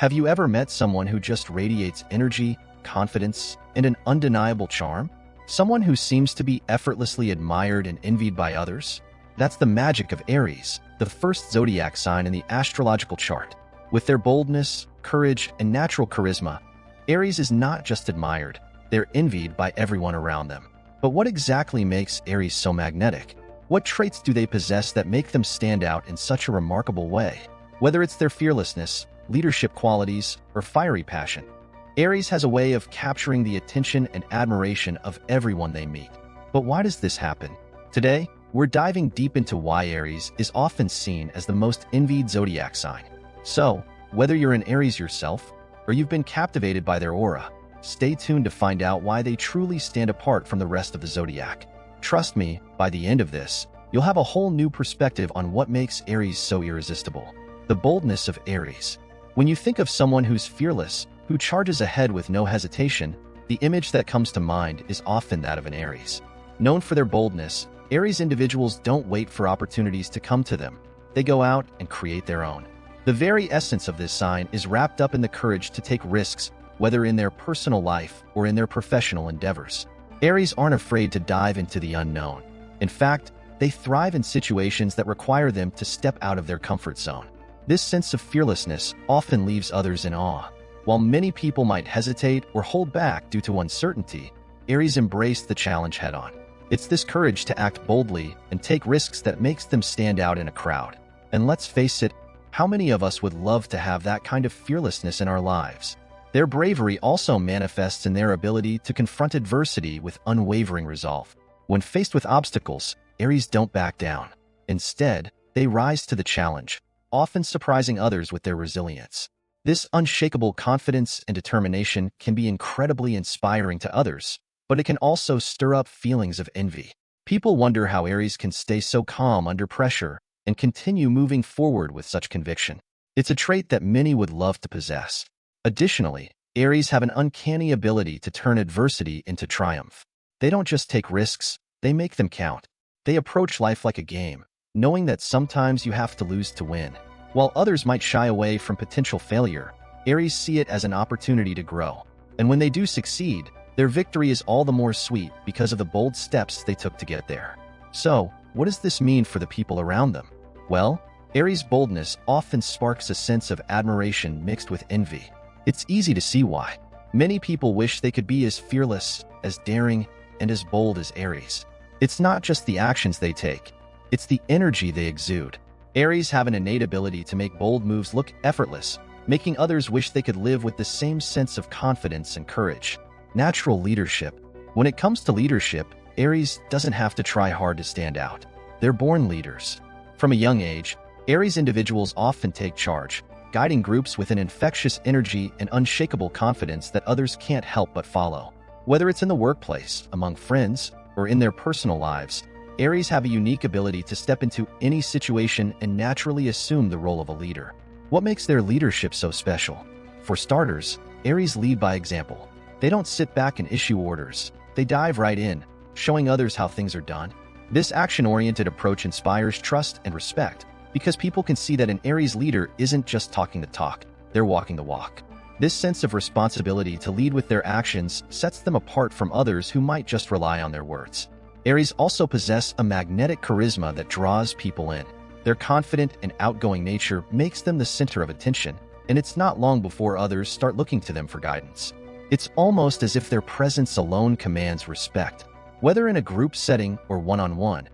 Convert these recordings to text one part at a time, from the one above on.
Have you ever met someone who just radiates energy, confidence, and an undeniable charm? Someone who seems to be effortlessly admired and envied by others? That's the magic of Aries, the first zodiac sign in the astrological chart. With their boldness, courage, and natural charisma, Aries is not just admired, they're envied by everyone around them. But what exactly makes Aries so magnetic? What traits do they possess that make them stand out in such a remarkable way? Whether it's their fearlessness, leadership qualities, or fiery passion, Aries has a way of capturing the attention and admiration of everyone they meet. But why does this happen? Today, we're diving deep into why Aries is often seen as the most envied zodiac sign. So, whether you're an Aries yourself, or you've been captivated by their aura, stay tuned to find out why they truly stand apart from the rest of the zodiac. Trust me, by the end of this, you'll have a whole new perspective on what makes Aries so irresistible. The boldness of Aries. When you think of someone who's fearless, who charges ahead with no hesitation, the image that comes to mind is often that of an Aries. Known for their boldness, Aries individuals don't wait for opportunities to come to them. They go out and create their own. The very essence of this sign is wrapped up in the courage to take risks, whether in their personal life or in their professional endeavors. Aries aren't afraid to dive into the unknown. In fact, they thrive in situations that require them to step out of their comfort zone. This sense of fearlessness often leaves others in awe. While many people might hesitate or hold back due to uncertainty, Aries embrace the challenge head-on. It's this courage to act boldly and take risks that makes them stand out in a crowd. And let's face it, how many of us would love to have that kind of fearlessness in our lives? Their bravery also manifests in their ability to confront adversity with unwavering resolve. When faced with obstacles, Aries don't back down. Instead, they rise to the challenge, often surprising others with their resilience. This unshakable confidence and determination can be incredibly inspiring to others, but it can also stir up feelings of envy. People wonder how Aries can stay so calm under pressure and continue moving forward with such conviction. It's a trait that many would love to possess. Additionally, Aries have an uncanny ability to turn adversity into triumph. They don't just take risks, they make them count. They approach life like a game, knowing that sometimes you have to lose to win. While others might shy away from potential failure, Aries see it as an opportunity to grow. And when they do succeed, their victory is all the more sweet because of the bold steps they took to get there. So, what does this mean for the people around them? Well, Aries' boldness often sparks a sense of admiration mixed with envy. It's easy to see why. Many people wish they could be as fearless, as daring, and as bold as Aries. It's not just the actions they take, it's the energy they exude. Aries have an innate ability to make bold moves look effortless, making others wish they could live with the same sense of confidence and courage. Natural leadership. When it comes to leadership, Aries doesn't have to try hard to stand out. They're born leaders. From a young age, Aries individuals often take charge, guiding groups with an infectious energy and unshakable confidence that others can't help but follow. Whether it's in the workplace, among friends, or in their personal lives, Aries have a unique ability to step into any situation and naturally assume the role of a leader. What makes their leadership so special? For starters, Aries lead by example. They don't sit back and issue orders. They dive right in, showing others how things are done. This action-oriented approach inspires trust and respect because people can see that an Aries leader isn't just talking the talk, they're walking the walk. This sense of responsibility to lead with their actions sets them apart from others who might just rely on their words. Aries also possess a magnetic charisma that draws people in. Their confident and outgoing nature makes them the center of attention, and it's not long before others start looking to them for guidance. It's almost as if their presence alone commands respect. Whether in a group setting or one-on-one,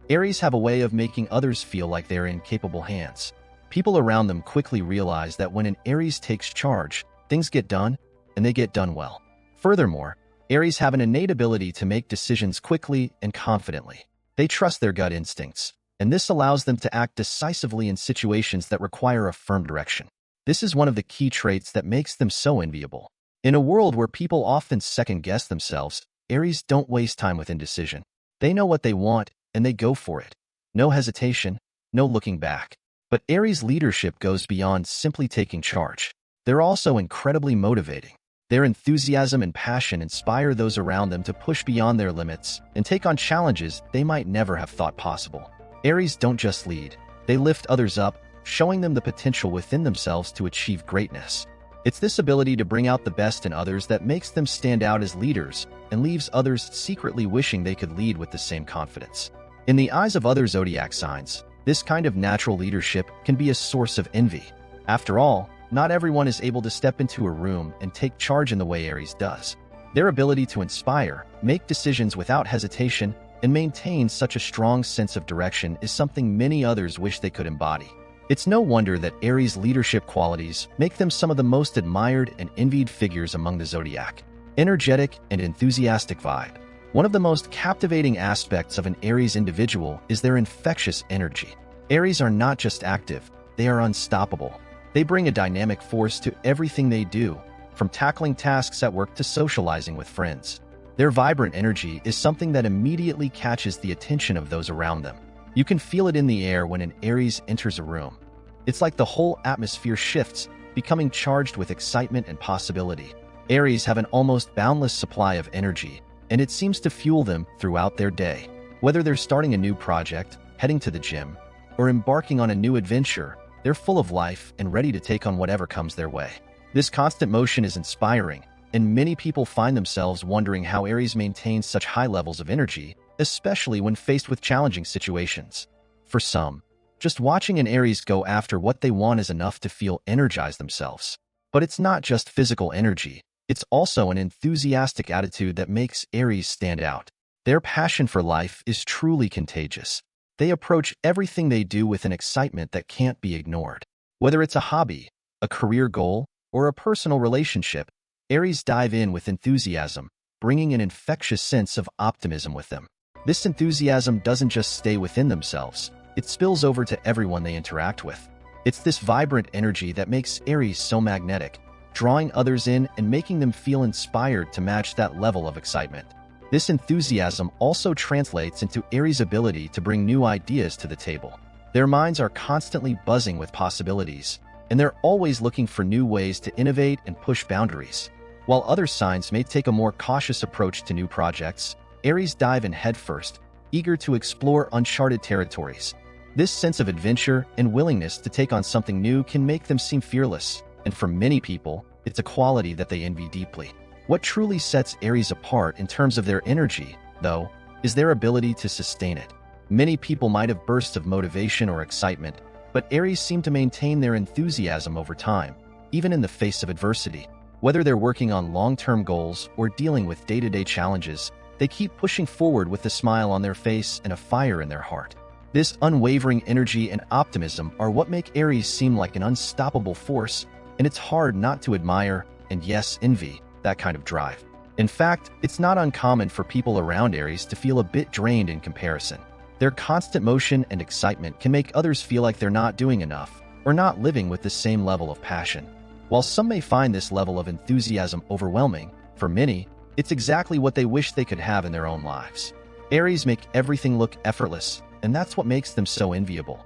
Aries have a way of making others feel like they're in capable hands. People around them quickly realize that when an Aries takes charge, things get done, and they get done well. Furthermore, Aries have an innate ability to make decisions quickly and confidently. They trust their gut instincts, and this allows them to act decisively in situations that require a firm direction. This is one of the key traits that makes them so enviable. In a world where people often second-guess themselves, Aries don't waste time with indecision. They know what they want, and they go for it. No hesitation, no looking back. But Aries' leadership goes beyond simply taking charge. They're also incredibly motivating. Their enthusiasm and passion inspire those around them to push beyond their limits and take on challenges they might never have thought possible. Aries don't just lead, they lift others up, showing them the potential within themselves to achieve greatness. It's this ability to bring out the best in others that makes them stand out as leaders and leaves others secretly wishing they could lead with the same confidence. In the eyes of other zodiac signs, this kind of natural leadership can be a source of envy. After all, not everyone is able to step into a room and take charge in the way Aries does. Their ability to inspire, make decisions without hesitation, and maintain such a strong sense of direction is something many others wish they could embody. It's no wonder that Aries' leadership qualities make them some of the most admired and envied figures among the zodiac. Energetic and enthusiastic vibe. One of the most captivating aspects of an Aries individual is their infectious energy. Aries are not just active, they are unstoppable. They bring a dynamic force to everything they do, from tackling tasks at work to socializing with friends. Their vibrant energy is something that immediately catches the attention of those around them. You can feel it in the air when an Aries enters a room. It's like the whole atmosphere shifts, becoming charged with excitement and possibility. Aries have an almost boundless supply of energy, and it seems to fuel them throughout their day. Whether they're starting a new project, heading to the gym, or embarking on a new adventure, they're full of life and ready to take on whatever comes their way. This constant motion is inspiring, and many people find themselves wondering how Aries maintains such high levels of energy, especially when faced with challenging situations. For some, just watching an Aries go after what they want is enough to feel energized themselves. But it's not just physical energy, it's also an enthusiastic attitude that makes Aries stand out. Their passion for life is truly contagious. They approach everything they do with an excitement that can't be ignored. Whether it's a hobby, a career goal, or a personal relationship, Aries dive in with enthusiasm, bringing an infectious sense of optimism with them. This enthusiasm doesn't just stay within themselves, it spills over to everyone they interact with. It's this vibrant energy that makes Aries so magnetic, drawing others in and making them feel inspired to match that level of excitement. This enthusiasm also translates into Aries' ability to bring new ideas to the table. Their minds are constantly buzzing with possibilities, and they're always looking for new ways to innovate and push boundaries. While other signs may take a more cautious approach to new projects, Aries dive in headfirst, eager to explore uncharted territories. This sense of adventure and willingness to take on something new can make them seem fearless, and for many people, it's a quality that they envy deeply. What truly sets Aries apart in terms of their energy, though, is their ability to sustain it. Many people might have bursts of motivation or excitement, but Aries seem to maintain their enthusiasm over time, even in the face of adversity. Whether they're working on long-term goals or dealing with day-to-day challenges, they keep pushing forward with a smile on their face and a fire in their heart. This unwavering energy and optimism are what make Aries seem like an unstoppable force, and it's hard not to admire, and yes, envy, that kind of drive. In fact, it's not uncommon for people around Aries to feel a bit drained in comparison. Their constant motion and excitement can make others feel like they're not doing enough, or not living with the same level of passion. While some may find this level of enthusiasm overwhelming, for many, it's exactly what they wish they could have in their own lives. Aries make everything look effortless, and that's what makes them so enviable.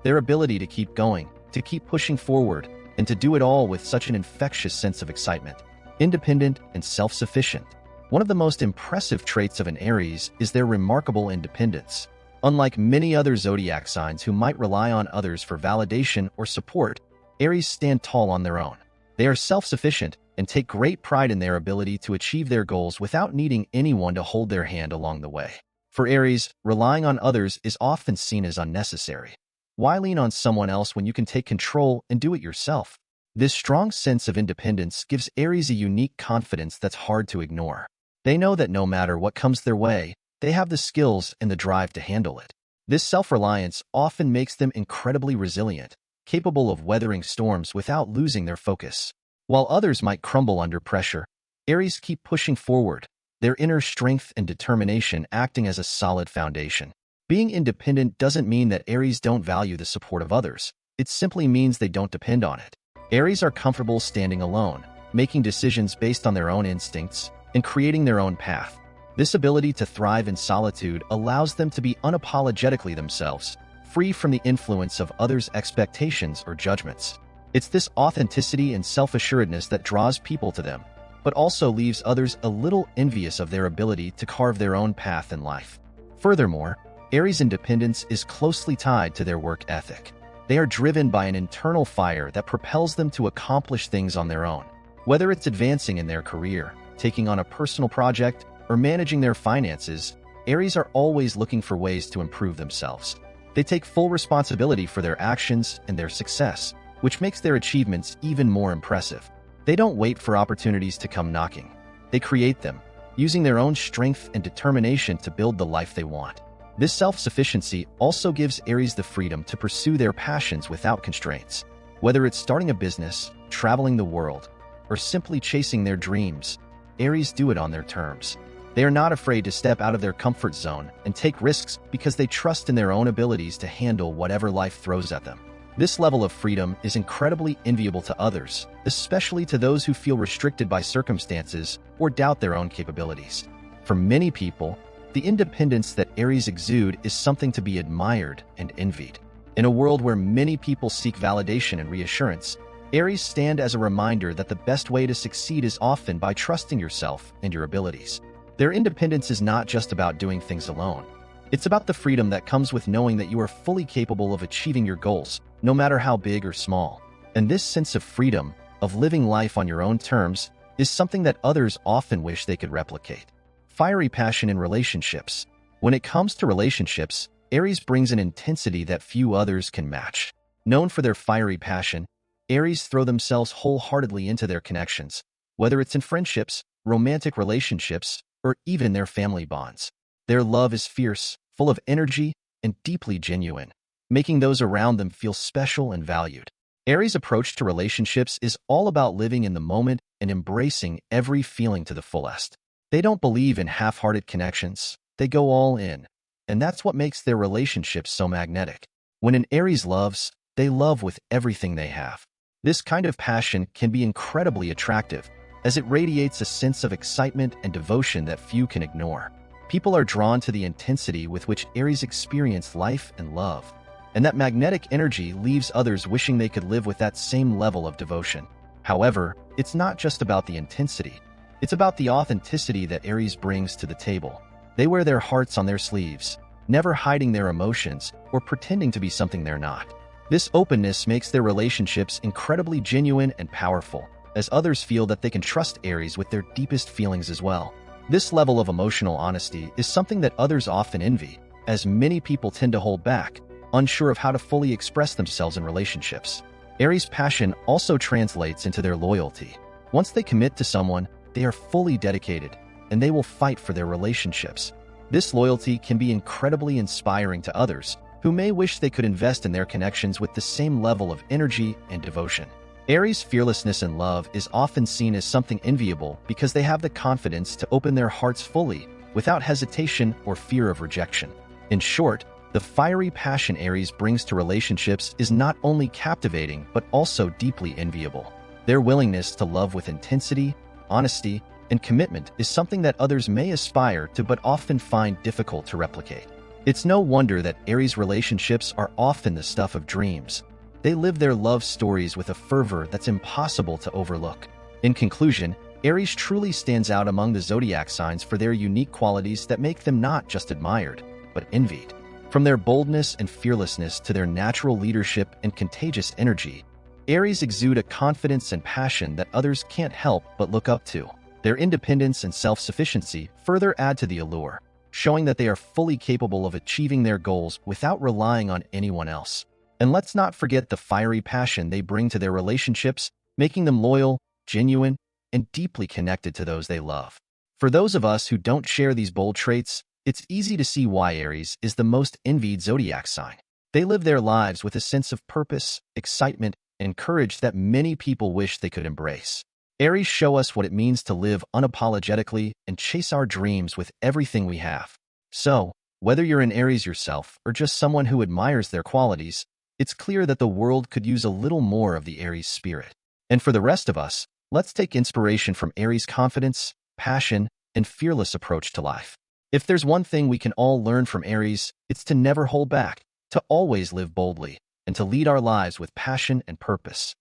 Their ability to keep going, to keep pushing forward, and to do it all with such an infectious sense of excitement. Independent and self-sufficient. One of the most impressive traits of an Aries is their remarkable independence. Unlike many other zodiac signs who might rely on others for validation or support, Aries stand tall on their own. They are self-sufficient and take great pride in their ability to achieve their goals without needing anyone to hold their hand along the way. For Aries, relying on others is often seen as unnecessary. Why lean on someone else when you can take control and do it yourself? This strong sense of independence gives Aries a unique confidence that's hard to ignore. They know that no matter what comes their way, they have the skills and the drive to handle it. This self-reliance often makes them incredibly resilient, capable of weathering storms without losing their focus. While others might crumble under pressure, Aries keep pushing forward, their inner strength and determination acting as a solid foundation. Being independent doesn't mean that Aries don't value the support of others. It simply means they don't depend on it. Aries are comfortable standing alone, making decisions based on their own instincts, and creating their own path. This ability to thrive in solitude allows them to be unapologetically themselves, free from the influence of others' expectations or judgments. It's this authenticity and self-assuredness that draws people to them, but also leaves others a little envious of their ability to carve their own path in life. Furthermore, Aries' independence is closely tied to their work ethic. They are driven by an internal fire that propels them to accomplish things on their own. Whether it's advancing in their career, taking on a personal project, or managing their finances, Aries are always looking for ways to improve themselves. They take full responsibility for their actions and their success, which makes their achievements even more impressive. They don't wait for opportunities to come knocking. They create them, using their own strength and determination to build the life they want. This self-sufficiency also gives Aries the freedom to pursue their passions without constraints. Whether it's starting a business, traveling the world, or simply chasing their dreams, Aries do it on their terms. They are not afraid to step out of their comfort zone and take risks because they trust in their own abilities to handle whatever life throws at them. This level of freedom is incredibly enviable to others, especially to those who feel restricted by circumstances or doubt their own capabilities. For many people, the independence that Aries exude is something to be admired and envied. In a world where many people seek validation and reassurance, Aries stand as a reminder that the best way to succeed is often by trusting yourself and your abilities. Their independence is not just about doing things alone. It's about the freedom that comes with knowing that you are fully capable of achieving your goals, no matter how big or small. And this sense of freedom, of living life on your own terms, is something that others often wish they could replicate. Fiery passion in relationships. When it comes to relationships, Aries brings an intensity that few others can match. Known for their fiery passion, Aries throw themselves wholeheartedly into their connections, whether it's in friendships, romantic relationships, or even their family bonds. Their love is fierce, full of energy, and deeply genuine, making those around them feel special and valued. Aries' approach to relationships is all about living in the moment and embracing every feeling to the fullest. They don't believe in half-hearted connections. They go all in. And that's what makes their relationships so magnetic. When an Aries loves, they love with everything they have. This kind of passion can be incredibly attractive, as it radiates a sense of excitement and devotion that few can ignore. People are drawn to the intensity with which Aries experience life and love, and that magnetic energy leaves others wishing they could live with that same level of devotion. However, it's not just about the intensity. It's about the authenticity that Aries brings to the table. They wear their hearts on their sleeves, never hiding their emotions or pretending to be something they're not. This openness makes their relationships incredibly genuine and powerful, as others feel that they can trust Aries with their deepest feelings as well. This level of emotional honesty is something that others often envy, as many people tend to hold back, unsure of how to fully express themselves in relationships. Aries' passion also translates into their loyalty. Once they commit to someone, they are fully dedicated, and they will fight for their relationships. This loyalty can be incredibly inspiring to others, who may wish they could invest in their connections with the same level of energy and devotion. Aries' fearlessness in love is often seen as something enviable because they have the confidence to open their hearts fully, without hesitation or fear of rejection. In short, the fiery passion Aries brings to relationships is not only captivating but also deeply enviable. Their willingness to love with intensity, honesty, and commitment is something that others may aspire to but often find difficult to replicate. It's no wonder that Aries relationships are often the stuff of dreams. They live their love stories with a fervor that's impossible to overlook. In conclusion, Aries truly stands out among the zodiac signs for their unique qualities that make them not just admired, but envied. From their boldness and fearlessness to their natural leadership and contagious energy, Aries exude a confidence and passion that others can't help but look up to. Their independence and self-sufficiency further add to the allure, showing that they are fully capable of achieving their goals without relying on anyone else. And let's not forget the fiery passion they bring to their relationships, making them loyal, genuine, and deeply connected to those they love. For those of us who don't share these bold traits, it's easy to see why Aries is the most envied zodiac sign. They live their lives with a sense of purpose, excitement, and courage that many people wish they could embrace. Aries show us what it means to live unapologetically and chase our dreams with everything we have. So, whether you're an Aries yourself or just someone who admires their qualities, it's clear that the world could use a little more of the Aries spirit. And for the rest of us, let's take inspiration from Aries' confidence, passion, and fearless approach to life. If there's one thing we can all learn from Aries, it's to never hold back, to always live boldly, and to lead our lives with passion and purpose.